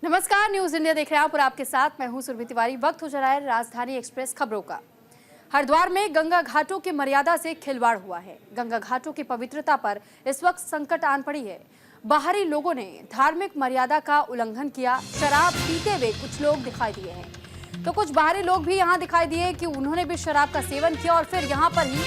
नमस्कार, news India देख रहे हैं आप और आपके साथ मैं हूं सुरभि तिवारी। वक्त हो जा रहा है राजधानी एक्सप्रेस खबरों का। हरिद्वार में गंगा घाटों की मर्यादा से खिलवाड़ हुआ है। गंगा घाटों की पवित्रता पर इस वक्त संकट आन पड़ी है। बाहरी लोगों ने धार्मिक मर्यादा का उल्लंघन किया। शराब पीते हुए कुछ लोग दिखाई दिए हैं, तो कुछ बाहरी लोग भी यहाँ दिखाई दिए कि उन्होंने भी शराब का सेवन किया और फिर यहाँ पर ही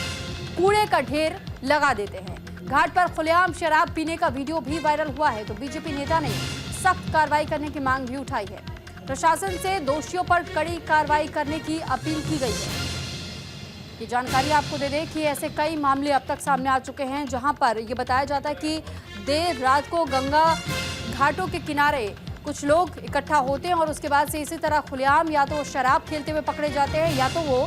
कूड़े का ढेर लगा देते हैं। घाट पर खुलेआम शराब पीने का वीडियो भी वायरल हुआ है, तो बीजेपी नेता ने सख्त कार्रवाई करने की मांग भी उठाई है। प्रशासन से दोषियों पर कड़ी कार्रवाई करने की अपील की गई है। ये जानकारी आपको दे दें कि ऐसे कई मामले अब तक सामने आ चुके हैं, जहां पर ये बताया जाता है कि देर रात को गंगा घाटों के किनारे कुछ लोग इकट्ठा होते हैं और उसके बाद से इसी तरह खुलेआम या तो शराब खेलते हुए पकड़े जाते हैं या तो वो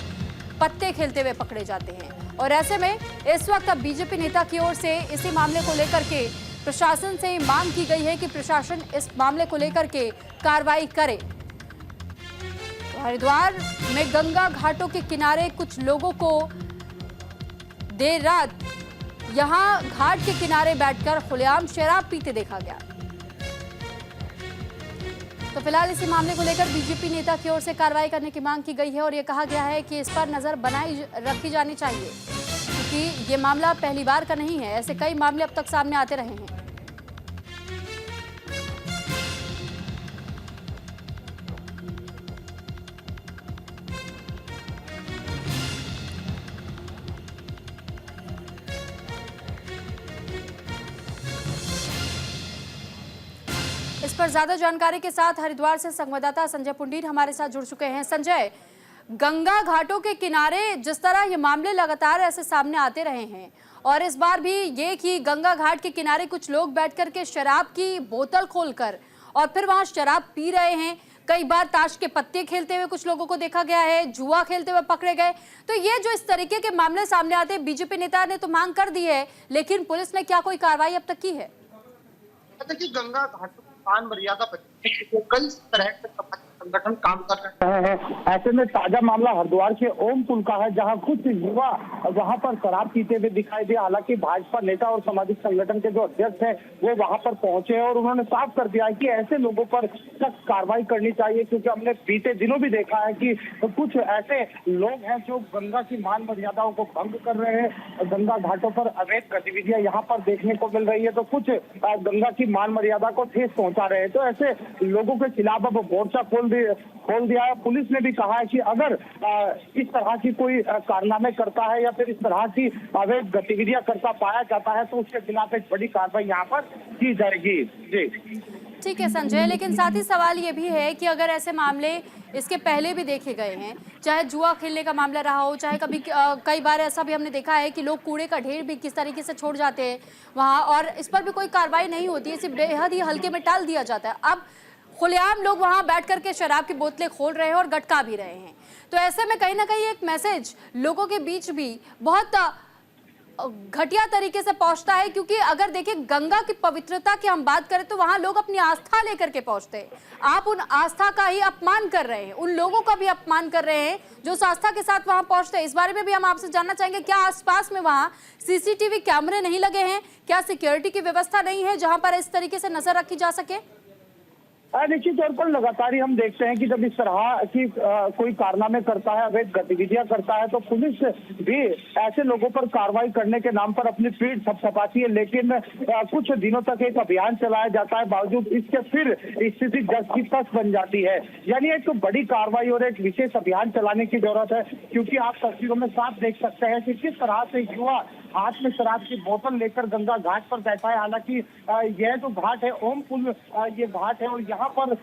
पत्ते खेलते हुए पकड़े जाते हैं। और ऐसे में इस वक्त अब बीजेपी नेता की ओर से इसी मामले को लेकर के प्रशासन से मांग की गई है कि प्रशासन इस मामले को लेकर के कार्रवाई करे। तो हरिद्वार में गंगा घाटों के किनारे कुछ लोगों को देर रात यहां घाट के किनारे बैठकर खुलेआम शराब पीते देखा गया। तो फिलहाल इसी मामले को लेकर बीजेपी नेता की ओर से कार्रवाई करने की मांग की गई है और ये कहा गया है कि इस पर नजर बनाई रखी जानी चाहिए, क्योंकि ये मामला पहली बार का नहीं है। ऐसे कई मामले अब तक सामने आते रहे हैं। इस पर ज्यादा जानकारी के साथ हरिद्वार से संवाददाता संजय पुंडीर हमारे साथ जुड़ चुके हैं। संजय, गंगा घाटों के किनारे जिस तरह ये मामले लगातार ऐसे सामने आते रहे हैं और इस बार भी ये कि गंगा घाट के किनारे कुछ लोग बैठ कर के शराब की बोतल खोलकर और फिर वहां शराब पी रहे हैं। कई बार ताश के पत्ते खेलते हुए कुछ लोगों को देखा गया है, जुआ खेलते हुए पकड़े गए। तो ये जो इस तरीके के मामले सामने आते हैं, बीजेपी नेता ने तो मांग कर दी है, लेकिन पुलिस ने क्या कोई कार्रवाई अब तक की है? देखिए, गंगा घाटों की मान मर्यादा बचाने के लिए कई तरह के समाजिक संगठन काम कर रहे हैं। ऐसे में ताजा मामला हरिद्वार के ओम पुल का है, जहां कुछ युवा वहां पर शराब पीते हुए दिखाई दिए। हालांकि भाजपा नेता और सामाजिक संगठन के जो अध्यक्ष हैं वो वहां पर पहुंचे हैं और उन्होंने साफ कर दिया है कि ऐसे लोगों पर सख्त कार्रवाई करनी चाहिए, क्योंकि हमने बीते दिनों भी देखा है कि कुछ ऐसे लोग हैं जो गंगा की मान मर्यादाओं को भंग कर रहे हैं। गंगा घाटों पर अवैध गतिविधियां यहाँ पर देखने को मिल रही है, तो कुछ गंगा की मान मर्यादा को ठेस पहुंचा रहे हैं। तो ऐसे लोगों के खिलाफ अब मोर्चा खोल दिया है। पुलिस ने भी कहा है कि अगर इस तरह की कोई कारनामे करता है या फिर इस तरह की अवैध गतिविधियां करता पाया जाता है तो उसके खिलाफ एक बड़ी कार्रवाई यहाँ पर की जाएगी। जी ठीक है संजय, लेकिन साथ ही सवाल ये भी है कि अगर ऐसे मामले इसके पहले भी देखे गए हैं, चाहे जुआ खेलने का मामला रहा हो, चाहे कभी कई बार ऐसा भी हमने देखा है कि लोग कूड़े का ढेर भी किस तरीके से छोड़ जाते हैं वहां और इस पर भी कोई कार्रवाई नहीं होती है, सिर्फ बेहद ही हल्के में टाल दिया जाता है। अब खुलेआम लोग वहां बैठ करके शराब की बोतलें खोल रहे हैं और गटका भी रहे हैं। तो ऐसे में कहीं ना कहीं एक मैसेज लोगों के बीच भी बहुत घटिया तरीके से पहुंचता है, क्योंकि अगर देखिए गंगा की पवित्रता की हम बात करें तो वहां लोग अपनी आस्था लेकर के पहुंचते हैं। आप उन आस्था का ही अपमान कर रहे हैं, उन लोगों का भी अपमान कर रहे हैं जो उस आस्था के साथ वहां पहुंचते हैं। इस बारे में भी हम आपसे जानना चाहेंगे, क्या आसपास में वहां सीसीटीवी कैमरे नहीं लगे हैं? क्या सिक्योरिटी की व्यवस्था नहीं है जहां पर इस तरीके से नजर रखी जा सके? निश्चित तौर पर लगातार ही हम देखते हैं कि जब इस तरह की कोई कारनामे करता है, अवैध गतिविधियां करता है, तो पुलिस भी ऐसे लोगों पर कार्रवाई करने के नाम पर अपनी पीठ थपथपाती है। लेकिन कुछ दिनों तक एक अभियान चलाया जाता है, बावजूद इसके फिर स्थिति जस की तस बन जाती है। यानी एक बड़ी कार्रवाई और एक विशेष अभियान चलाने की जरूरत है, क्योंकि आप तस्वीरों में साफ देख सकते हैं कि किस तरह से युवा हाथ में शराब की बोतल लेकर गंगा घाट पर बैठा है। हालांकि यह जो घाट है ओम पुल, ये घाट है और यहाँ पर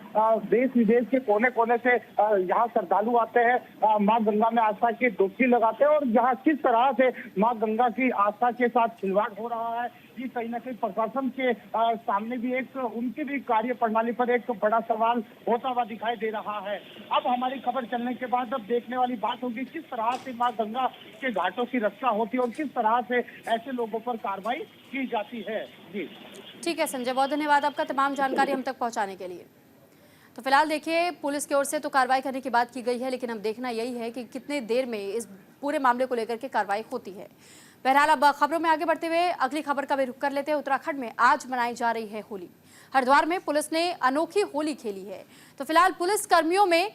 देश विदेश के कोने कोने से यहाँ श्रद्धालु आते हैं, माँ गंगा में आस्था की डुबकी लगाते हैं। और यहाँ किस तरह से माँ गंगा की आस्था के साथ खिलवाड़ हो रहा है, ये कहीं ना कहीं प्रशासन के सामने भी एक उनकी भी कार्य प्रणाली पर एक बड़ा सवाल होता हुआ दिखाई दे रहा है। अब हमारी खबर चलने के बाद अब देखने वाली बात होगी किस तरह से माँ गंगा के घाटों की रक्षा होती है और किस तरह से ऐसे लोगों पर कार्रवाई की जाती है। जी ठीक है संजय, बहुत धन्यवाद आपका तमाम जानकारी हम तक पहुंचाने के लिए। तो फिलहाल देखिए, पुलिस की ओर से तो कार्रवाई करने की बात की गई है, लेकिन अब देखना यही है कि कितने देर में इस पूरे मामले को लेकर के कार्रवाई होती है। बहरहाल अब खबरों में आगे बढ़ते हुए अगली खबर का भी रुख कर लेते हैं। उत्तराखंड में आज मनाई जा रही है होली। हरिद्वार में पुलिस ने अनोखी होली खेली है। तो फिलहाल पुलिस कर्मियों में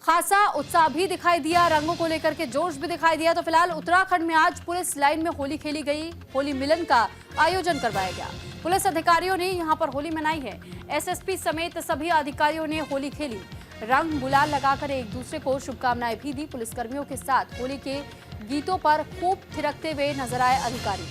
खासा उत्साह भी दिखाई दिया, रंगों को लेकर के जोश भी दिखाई दिया। तो फिलहाल उत्तराखंड में आज पुलिस लाइन में होली खेली गई, होली मिलन का आयोजन करवाया गया। पुलिस अधिकारियों ने यहां पर होली मनाई है। एसएसपी समेत सभी अधिकारियों ने होली खेली, रंग गुलाल लगाकर एक दूसरे को शुभकामनाएं भी दी। पुलिसकर्मियों के साथ होली के गीतों पर खूब थिरकते हुए नजर आए अधिकारी।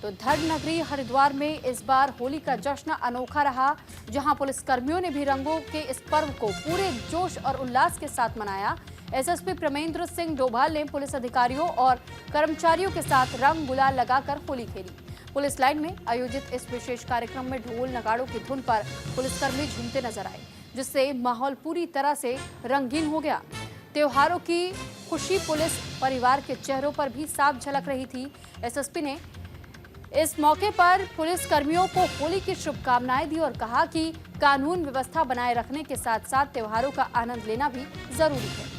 तो धर्म नगरी हरिद्वार में इस बार होली का जश्न अनोखा रहा, जहां पुलिसकर्मियों ने भी रंगों के इस पर्व को पूरे जोश और उल्लास के साथ मनाया। एसएसपी प्रमेंद्र सिंह डोभाल ने पुलिस अधिकारियों और कर्मचारियों के साथ रंग गुलाल लगाकर होली खेली। पुलिस लाइन में आयोजित इस विशेष कार्यक्रम में ढोल नगाड़ों की धुन पर पुलिसकर्मी झूमते नजर आए, जिससे माहौल पूरी तरह से रंगीन हो गया। त्योहारों की खुशी पुलिस परिवार के चेहरों पर भी साफ झलक रही थी। एसएसपी ने इस मौके पर पुलिस कर्मियों को होली की शुभकामनाएं दी और कहा कि कानून व्यवस्था बनाए रखने के साथ साथ त्योहारों का आनंद लेना भी जरूरी है।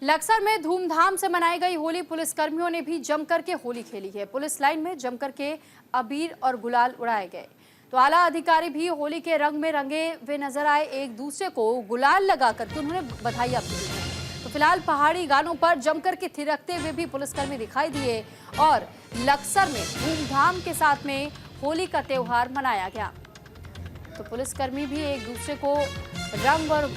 लक्सर में धूमधाम से मनाई गई होली, पुलिसकर्मियों ने भी जमकर के होली खेली है। पुलिस लाइन में जमकर के अबीर और गुलाल उड़ाए गए। तो आला अधिकारी भी होली के रंग में रंगे हुए नजर आए, एक दूसरे को गुलाल लगा करके उन्होंने बधाइयां भी दी। तो फिलहाल पहाड़ी गानों पर जमकर के थिरकते हुए भी पुलिसकर्मी दिखाई दिए और लक्सर में धूमधाम के साथ में होली का त्योहार मनाया गया। तो पुलिसकर्मी भी एक दूसरे को रंग और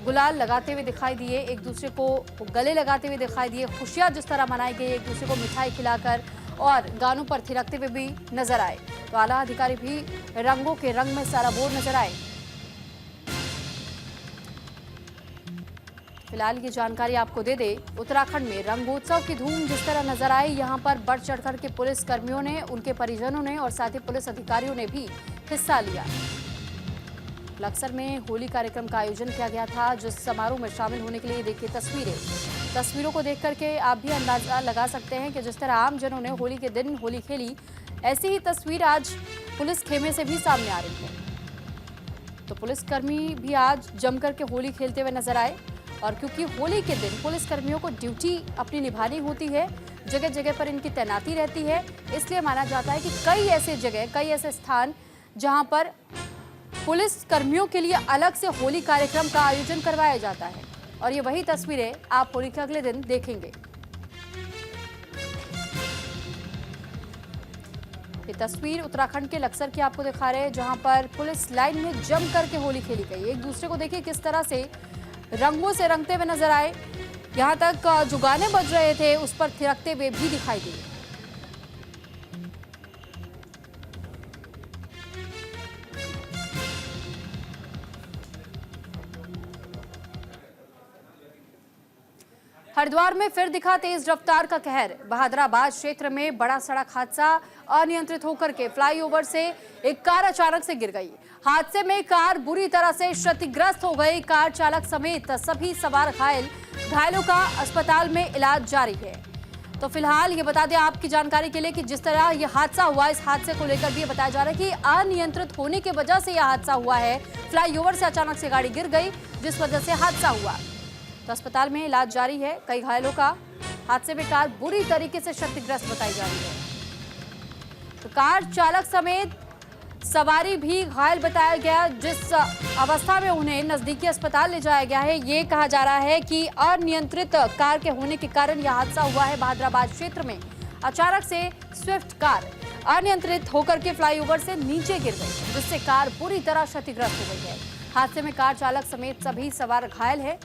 गुलाल लगाते हुए दिखाई दिए, एक दूसरे को गले लगाते हुए दिखाई दिए। खुशियां जिस तरह मनाई गई, एक दूसरे को मिठाई खिलाकर और गानों पर थिरकते हुए भी नजर आए। तो आला अधिकारी भी रंगों के रंग में सराबोर नजर आए। फिलहाल ये जानकारी आपको दे दे, उत्तराखंड में रंगोत्सव की धूम जिस तरह नजर आई, यहां पर बढ़ चढ़कर के पुलिस कर्मियों ने, उनके परिजनों ने और साथ ही पुलिस अधिकारियों ने भी हिस्सा लिया। लक्सर में होली कार्यक्रम का आयोजन किया गया था, जिस समारोह में शामिल होने के लिए देखिए तस्वीरों को देख करके आप भी अंदाजा लगा सकते हैं कि जिस तरह आम जनों ने होली के दिन होली खेली, ऐसी ही तस्वीर आज पुलिस खेमे से भी सामने आ रही है। तो पुलिसकर्मी भी आज जमकर के होली खेलते हुए नजर आए और क्योंकि होली के दिन पुलिसकर्मियों को ड्यूटी अपनी निभानी होती है, जगह जगह पर इनकी तैनाती रहती है, इसलिए माना जाता है कि कई ऐसे स्थान जहां पर पुलिस कर्मियों के लिए अलग से होली कार्यक्रम का आयोजन करवाया जाता है। और ये वही तस्वीरें आप होली के अगले दिन देखेंगे। ये तस्वीर उत्तराखंड के लक्सर की आपको दिखा रहे हैं, जहां पर पुलिस लाइन में जम करके होली खेली गई। एक दूसरे को देखिए किस तरह से रंगों से रंगते हुए नजर आए, यहां तक जो गाने बज रहे थे उस पर थिरकते हुए भी दिखाई दिए। हरिद्वार में फिर दिखा तेज रफ्तार का कहर। बहादुराबाद क्षेत्र में बड़ा सड़क हादसा, अनियंत्रित होकर के फ्लाईओवर से एक कार अचानक से गिर गई। हादसे में कार बुरी तरह से क्षतिग्रस्त हो गई। कार चालक समेत सभी सवार घायलों का अस्पताल में इलाज जारी है। तो फिलहाल ये बता दें आपकी जानकारी के लिए कि जिस तरह ये हादसा हुआ, इस हादसे को लेकर भी बताया जा रहा है कि अनियंत्रित होने की वजह से यह हादसा हुआ है। फ्लाईओवर से अचानक से गाड़ी गिर गई, जिस वजह से हादसा हुआ। तो अस्पताल में इलाज जारी है कई घायलों का। हादसे में कार बुरी तरीके से क्षतिग्रस्त बताई जा रही है। तो कार चालक समेत सवारी भी घायल बताया गया, जिस अवस्था में उन्हें नजदीकी अस्पताल ले जाया गया है। ये कहा जा रहा है कि अनियंत्रित कार के होने के कारण यह हादसा हुआ है। बहादुराबाद क्षेत्र में अचानक से स्विफ्ट कार अनियंत्रित होकर के फ्लाईओवर से नीचे गिर गई, जिससे कार पूरी तरह क्षतिग्रस्त हो गई है। हादसे में कार चालक समेत सभी सवार घायल है।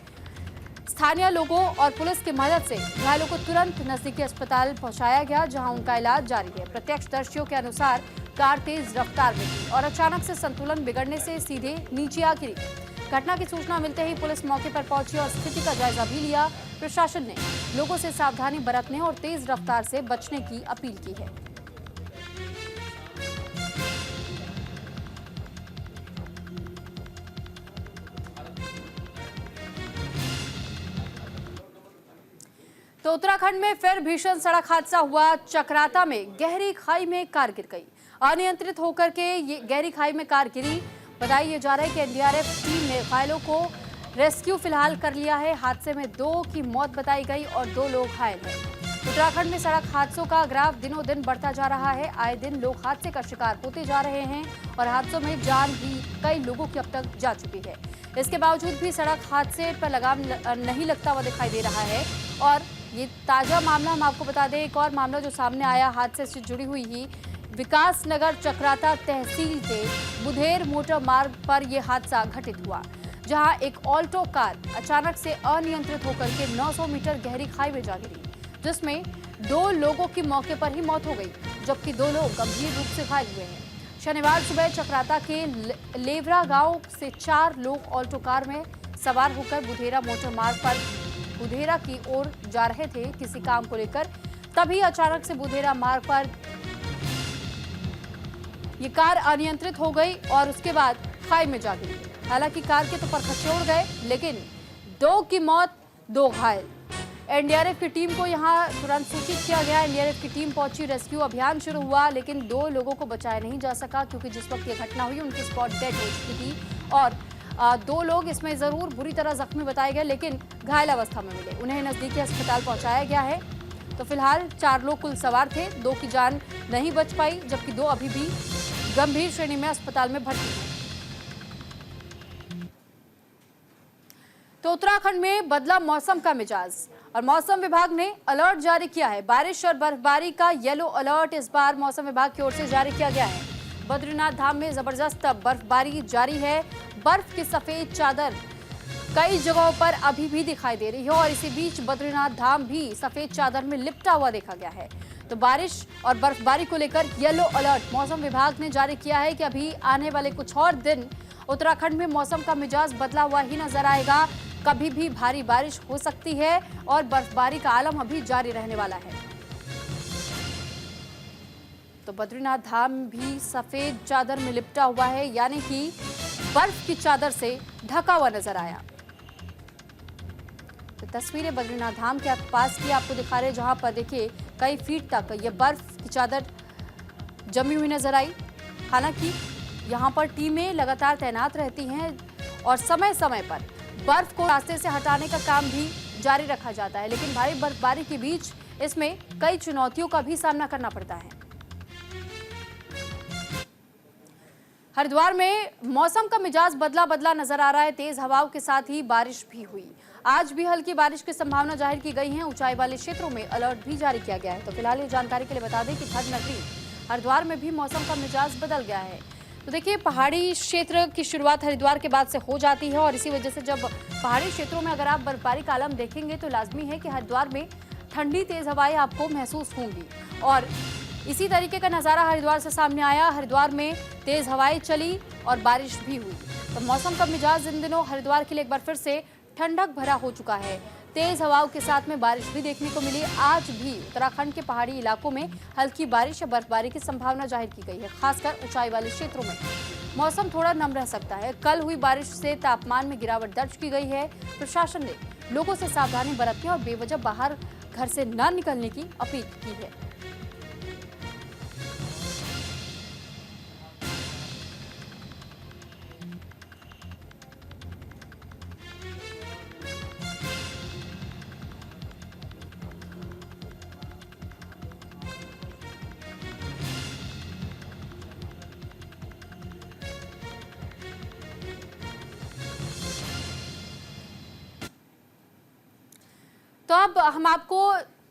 स्थानीय लोगों और पुलिस की मदद से घायलों को तुरंत नजदीकी अस्पताल पहुंचाया गया, जहां उनका इलाज जारी है। प्रत्यक्षदर्शियों के अनुसार कार तेज रफ्तार में थी और अचानक से संतुलन बिगड़ने से सीधे नीचे आ गिरी। घटना की सूचना मिलते ही पुलिस मौके पर पहुंची और स्थिति का जायजा भी लिया। प्रशासन ने लोगों से सावधानी बरतने और तेज रफ्तार से बचने की अपील की है। उत्तराखंड में फिर भीषण सड़क हादसा हुआ। चक्राता में गहरी खाई में कार गिर गई। अनियंत्रित होकर के ये गहरी खाई में कार गिरी। बताया जा रहा है कि एनडीआरएफ टीम ने घायलों को रेस्क्यू फिलहाल कर लिया है। हादसे में 2 की मौत बताई गई और 2 लोग घायल हैं। उत्तराखंड में सड़क हादसों का ग्राफ दिनों दिन बढ़ता जा रहा है। आए दिन लोग हादसे का शिकार होते जा रहे हैं और हादसों में जान भी कई लोगों की अब तक जा चुकी है। इसके बावजूद भी सड़क हादसे पर लगाम नहीं लगता हुआ दिखाई दे रहा है। और ये ताजा मामला हम आपको बता दें, एक और मामला जो सामने आया हादसे से जुड़ी हुई ही विकास नगर चक्राता तहसील के बुधेर मोटर मार्ग पर यह हादसा घटित हुआ, जहां एक ऑल्टो कार अचानक से अनियंत्रित होकर के 900 मीटर गहरी खाई में जा गिरी, जिसमें 2 लोगों की मौके पर ही मौत हो गई, जबकि 2 लोग गंभीर रूप से घायल हुए हैं। शनिवार सुबह चक्राता के लेवरा गांव से 4 लोग ऑल्टो कार में सवार होकर बुधेरा मोटर मार्ग पर बुधेरा की ओर जा रहे थे किसी काम को लेकर। तभी अचानक से बुधेरा मार्ग पर ये कार अनियंत्रित हो गई और उसके बाद खाई में जा गिरी। हालांकि कार के तो परखच्चे उड़ गए, लेकिन 2 की मौत 2 घायल। एनडीआरएफ की टीम को यहां तुरंत सूचित किया गया। एनडीआरएफ की टीम पहुंची, रेस्क्यू अभियान शुरू हुआ, लेकिन 2 लोगों को बचाया नहीं जा सका क्योंकि जिस वक्त ये घटना हुई उनकी स्पॉट डेड हो चुकी थी और 2 लोग इसमें जरूर बुरी तरह जख्मी बताए गए, लेकिन घायल अवस्था में मिले। उन्हें नजदीकी अस्पताल पहुंचाया गया है। तो फिलहाल 4 लोग कुल सवार थे, 2 की जान नहीं बच पाई, जबकि 2 अभी भी गंभीर श्रेणी में अस्पताल में भर्ती हैं। तो उत्तराखंड में बदला मौसम का मिजाज और मौसम विभाग ने अलर्ट जारी किया है। बारिश और बर्फबारी का येलो अलर्ट इस बार मौसम विभाग की ओर से जारी किया गया है। बद्रीनाथ धाम में जबरदस्त बर्फबारी जारी है। बर्फ की सफेद चादर कई जगहों पर अभी भी दिखाई दे रही है और इसी बीच बद्रीनाथ धाम भी सफेद चादर में लिपटा हुआ देखा गया है। तो बारिश और बर्फबारी को लेकर येलो अलर्ट मौसम विभाग ने जारी किया है कि अभी आने वाले कुछ और दिन उत्तराखंड में मौसम का मिजाज बदला हुआ ही नजर आएगा। कभी भी भारी बारिश हो सकती है और बर्फबारी का आलम अभी जारी रहने वाला है। तो बद्रीनाथ धाम भी सफेद चादर में लिपटा हुआ है, यानी कि बर्फ की चादर से ढका हुआ नजर आया। तो तस्वीरें बद्रीनाथ धाम के पास की आपको दिखा रहे हैं, जहां पर देखिए कई फीट तक ये बर्फ की चादर जमी हुई नजर आई। हालांकि यहां पर टीमें लगातार तैनात रहती हैं और समय समय पर बर्फ को रास्ते से हटाने का काम भी जारी रखा जाता है, लेकिन भारी बर्फबारी के बीच इसमें कई चुनौतियों का भी सामना करना पड़ता है। हरिद्वार में मौसम का मिजाज बदला बदला नजर आ रहा है। तेज हवाओं के साथ ही बारिश भी हुई। आज भी हल्की बारिश की संभावना जाहिर की गई है। ऊंचाई वाले क्षेत्रों में अलर्ट भी जारी किया गया है। तो फिलहाल ये जानकारी के लिए बता दें कि ठंड नगरी हरिद्वार में भी मौसम का मिजाज बदल गया है। तो देखिए, पहाड़ी क्षेत्र की शुरुआत हरिद्वार के बाद से हो जाती है और इसी वजह से जब पहाड़ी क्षेत्रों में अगर आप बर्फबारी का आलम देखेंगे तो लाजमी है कि हरिद्वार में ठंडी तेज हवाएं आपको महसूस होंगी और इसी तरीके का नज़ारा हरिद्वार से सामने आया। हरिद्वार में तेज हवाएं चली और बारिश भी हुई। तो मौसम का मिजाज इन दिनों हरिद्वार के लिए एक बार फिर से ठंडक भरा हो चुका है। तेज हवाओं के साथ में बारिश भी देखने को मिली। आज भी उत्तराखंड के पहाड़ी इलाकों में हल्की बारिश या बर्फबारी की संभावना जाहिर की गई है। खासकर ऊंचाई वाले क्षेत्रों में मौसम थोड़ा नम रह सकता है। कल हुई बारिश से तापमान में गिरावट दर्ज की गई है। प्रशासन ने लोगों से सावधानी बरतने और बेवजह बाहर घर से न निकलने की अपील की है। तो अब हम आपको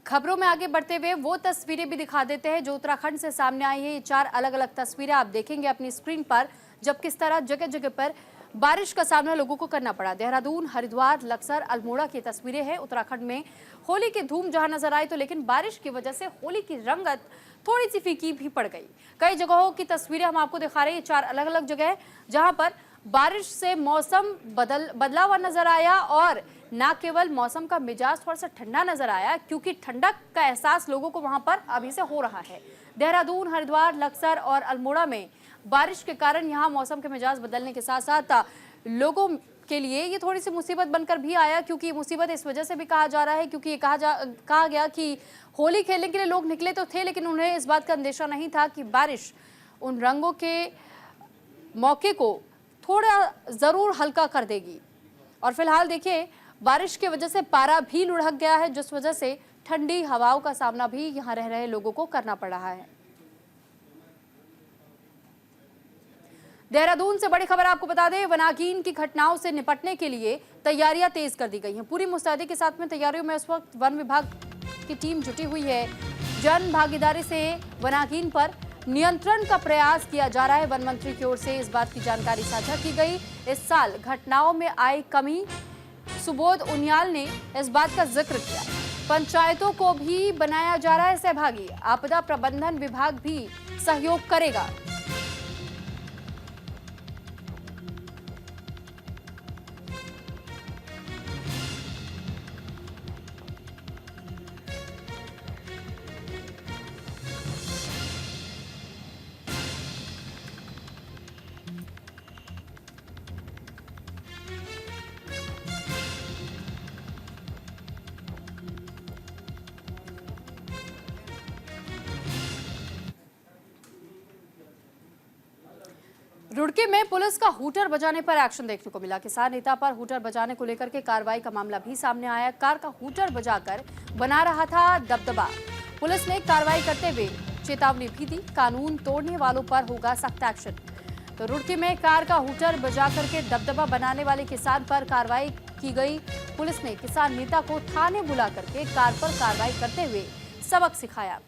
खबरों में आगे बढ़ते हुए वो तस्वीरें भी दिखा देते हैं जो उत्तराखंड से सामने आई है। ये 4 अलग अलग तस्वीरें आप देखेंगे अपनी स्क्रीन पर, जब किस तरह जगह जगह पर बारिश का सामना लोगों को करना पड़ा। देहरादून, हरिद्वार, लक्सर, अल्मोड़ा की तस्वीरें हैं। उत्तराखंड में होली की धूम जहां नजर आई, तो लेकिन बारिश की वजह से होली की रंगत थोड़ी सी फीकी भी पड़ गई। कई जगहों की तस्वीरें हम आपको दिखा रहे हैं। 4 अलग अलग जगह जहां पर बारिश से मौसम बदला हुआ नजर आया और न केवल मौसम का मिजाज थोड़ा सा ठंडा नजर आया, क्योंकि ठंडक का एहसास लोगों को वहां पर अभी से हो रहा है। देहरादून, हरिद्वार, लक्सर और अल्मोड़ा में बारिश के कारण यहां मौसम के मिजाज बदलने के साथ साथ लोगों के लिए ये थोड़ी सी मुसीबत बनकर भी आया, क्योंकि मुसीबत इस वजह से भी कहा जा रहा है क्योंकि ये कहा गया कि होली खेलने के लिए लोग निकले तो थे, लेकिन उन्हें इस बात का अंदेशा नहीं था कि बारिश उन रंगों के मौके को थोड़ा ज़रूर हल्का कर देगी। और फिलहाल देखिए, बारिश की वजह से पारा भी लुढ़क गया है, जिस वजह से ठंडी हवाओं का सामना भी यहाँ रह रहे लोगों को करना पड़ रहा है। देहरादून से बड़ी खबर आपको बता दें, वनागीन की घटनाओं से निपटने के लिए तैयारियां तेज कर दी गई हैं। पूरी मुस्तैदी के साथ में तैयारियों में इस वक्त वन विभाग की टीम जुटी हुई है। जन भागीदारी से वनागीन पर नियंत्रण का प्रयास किया जा रहा है। वन मंत्री की ओर से इस बात की जानकारी साझा की गई। इस साल घटनाओं में आई कमी, सुबोध उनियाल ने इस बात का जिक्र किया। पंचायतों को भी बनाया जा रहा है सहभागी। आपदा प्रबंधन विभाग भी सहयोग करेगा। रुड़की में पुलिस का हूटर बजाने पर एक्शन देखने को मिला। किसान नेता पर हूटर बजाने को लेकर के कार्रवाई का मामला भी सामने आया। कार का हूटर बजाकर बना रहा था दबदबा। पुलिस ने कार्रवाई करते हुए चेतावनी भी दी, कानून तोड़ने वालों पर होगा सख्त एक्शन। तो रुड़की में कार का हूटर बजा करके दबदबा बनाने वाले किसान पर कार्रवाई की गई। पुलिस ने किसान नेता को थाने बुला करके कार पर कार्रवाई करते हुए सबक सिखाया।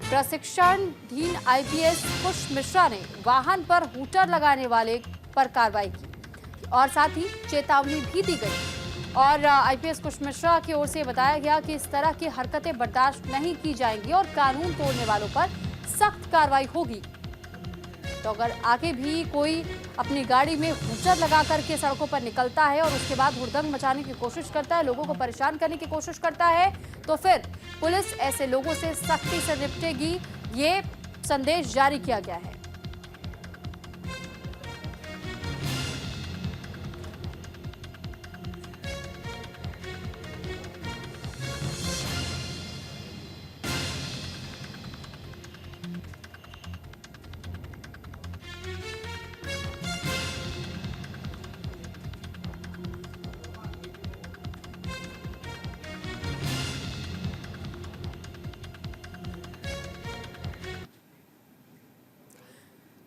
प्रशिक्षणाधीन आईपीएस कुश मिश्रा ने वाहन पर हूटर लगाने वाले पर कार्रवाई की और साथ ही चेतावनी भी दी गई। और आईपीएस कुश मिश्रा की ओर से बताया गया कि इस तरह की हरकतें बर्दाश्त नहीं की जाएंगी और कानून तोड़ने वालों पर सख्त कार्रवाई होगी। तो अगर आगे भी कोई अपनी गाड़ी में हूटर लगा करके सड़कों पर निकलता है और उसके बाद हुड़दंग मचाने की कोशिश करता है, लोगों को परेशान करने की कोशिश करता है, तो फिर पुलिस ऐसे लोगों से सख्ती से निपटेगी। ये संदेश जारी किया गया है।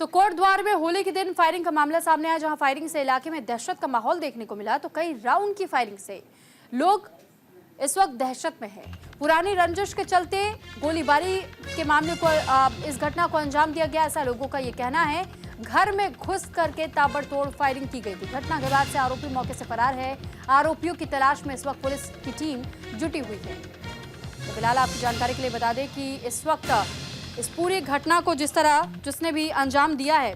तो कोटद्वार में होली के दिन फायरिंग का मामला सामने आया, जहां फायरिंग से इलाके में दहशत का माहौल देखने को मिला। तो कई राउंड की फायरिंग से लोग इस वक्त दहशत में हैं। पुरानी रंजिश के चलते गोलीबारी के मामले को इस घटना को अंजाम दिया गया, ऐसा लोगों का ये कहना है। घर में घुस करके ताबड़तोड़ फायरिंग की गई थी। घटना के बाद से आरोपी मौके से फरार है। आरोपियों की तलाश में इस वक्त पुलिस की टीम जुटी हुई है। तो फिलहाल आपकी जानकारी के लिए बता दें कि इस वक्त इस पूरी घटना को जिसने भी अंजाम दिया है,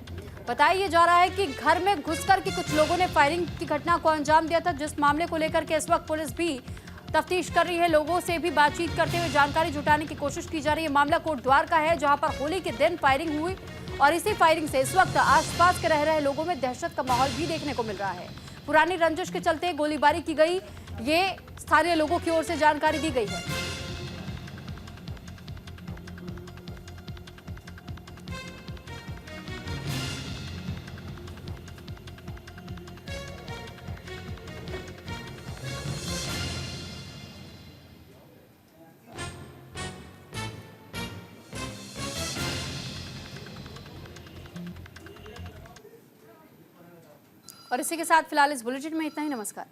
बताया जा रहा है कि घर में घुसकर के कुछ लोगों ने फायरिंग की घटना को अंजाम दिया था, जिस मामले को लेकर के इस वक्त पुलिस भी तफ्तीश कर रही है। लोगों से भी बातचीत करते हुए जानकारी जुटाने की कोशिश की जा रही है। मामला कोटद्वार का है, जहां पर होली के दिन फायरिंग हुई और इसी फायरिंग से इस वक्त आसपास के रह रहे लोगों में दहशत का माहौल भी देखने को मिल रहा है। पुरानी रंजिश के चलते गोलीबारी की गई, ये स्थानीय लोगों की ओर से जानकारी दी गई है। और इसी के साथ फिलहाल इस बुलेटिन में इतना ही। नमस्कार।